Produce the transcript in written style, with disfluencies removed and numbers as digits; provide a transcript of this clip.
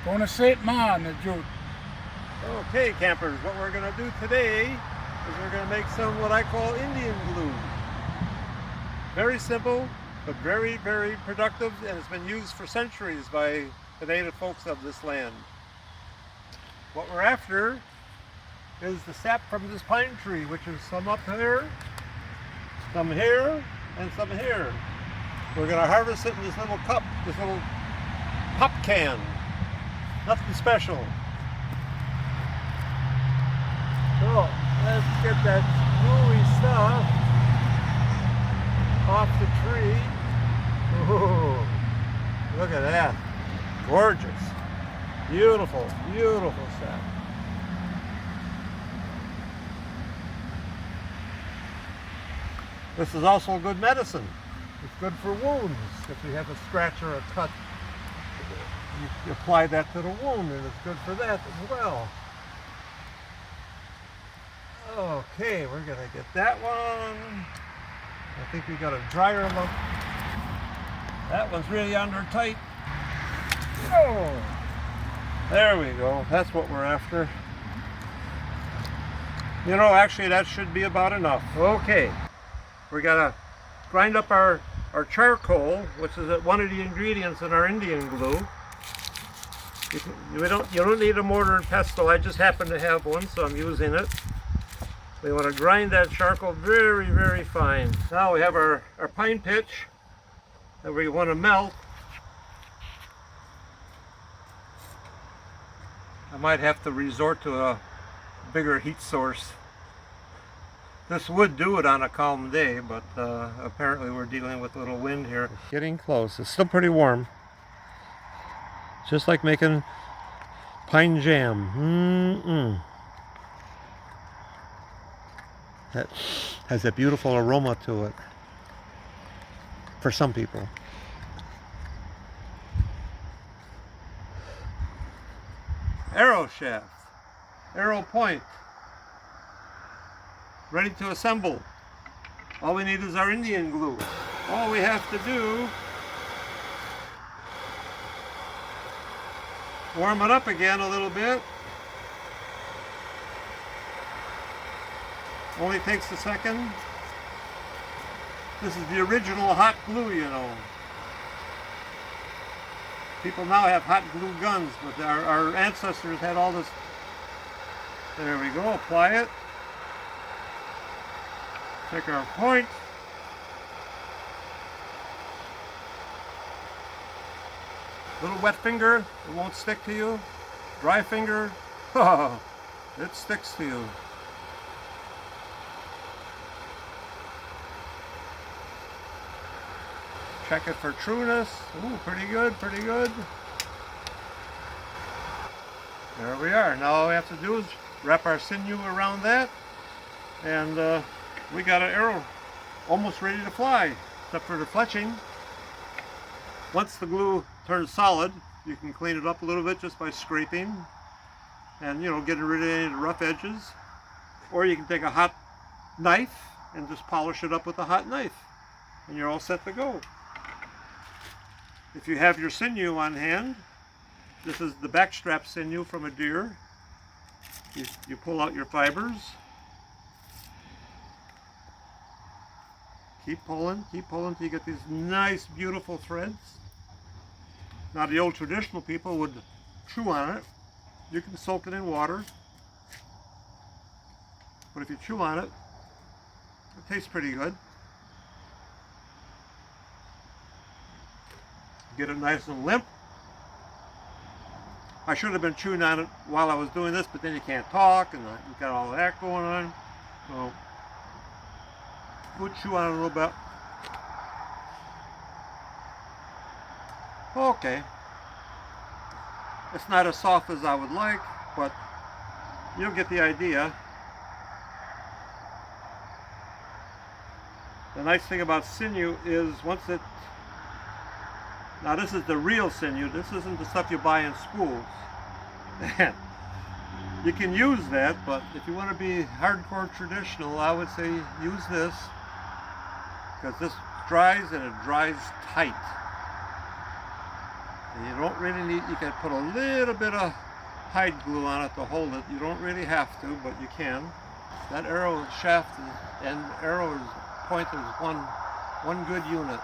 Gonna sit man the jute. Okay, campers, what we're going to do today is we're going to make some what I call Indian glue. Very simple, but very, very productive, and it's been used for centuries by the native folks of this land. What we're after is the sap from this pine tree, which is some up here, some here, and some here. We're going to harvest it in this little cup, this little pop can. Nothing special. So let's get that gluey stuff off the tree. Ooh, look at that. Gorgeous. Beautiful, beautiful sap. This is also good medicine. It's good for wounds. If you have a scratch or a cut, you apply that to the wound, and it's good for that as well. Okay, we're gonna get that one. I think we got a dryer look. That one's really under tight. Oh, there we go. That's what we're after. You know, actually that should be about enough. Okay, we gotta grind up our charcoal, which is one of the ingredients in our Indian glue. You don't need a mortar and pestle. I just happen to have one, so I'm using it. We want to grind that charcoal very, very fine. Now we have our pine pitch that we want to melt. I might have to resort to a bigger heat source. This would do it on a calm day, but apparently we're dealing with a little wind here. It's getting close. It's still pretty warm. Just like making pine jam. That has a beautiful aroma to it for some people. Arrow shaft, arrow point, ready to assemble. All we need is our Indian glue. All we have to do, warm it up again a little bit. Only takes a second. This is the original hot glue, you know. People now have hot glue guns, but our ancestors had all this. There we go, apply it. Take our point. Little wet finger, it won't stick to you. Dry finger, it sticks to you. Check it for trueness. Ooh, pretty good, pretty good. There we are. Now all we have to do is wrap our sinew around that, and we got an arrow almost ready to fly, except for the fletching. Once the glue turns solid, you can clean it up a little bit just by scraping and, you know, getting rid of any of the rough edges. Or you can take a hot knife and just polish it up with a hot knife, and you're all set to go. If you have your sinew on hand, this is the backstrap sinew from a deer. You pull out your fibers. Keep pulling till you get these nice, beautiful threads. Now the old traditional people would chew on it. You can soak it in water. But if you chew on it, it tastes pretty good. Get it nice and limp. I should have been chewing on it while I was doing this, but then you can't talk, and you've got all that going on. So we'll chew on it a little bit. Okay. It's not as soft as I would like, but you'll get the idea. The nice thing about sinew is once it... Now this is the real sinew. This isn't the stuff you buy in schools. You can use that, but if you want to be hardcore traditional, I would say use this, because this dries and it dries tight. And you don't really need, you can put a little bit of hide glue on it to hold it. You don't really have to, but you can. That arrow shaft and arrow point is one good unit.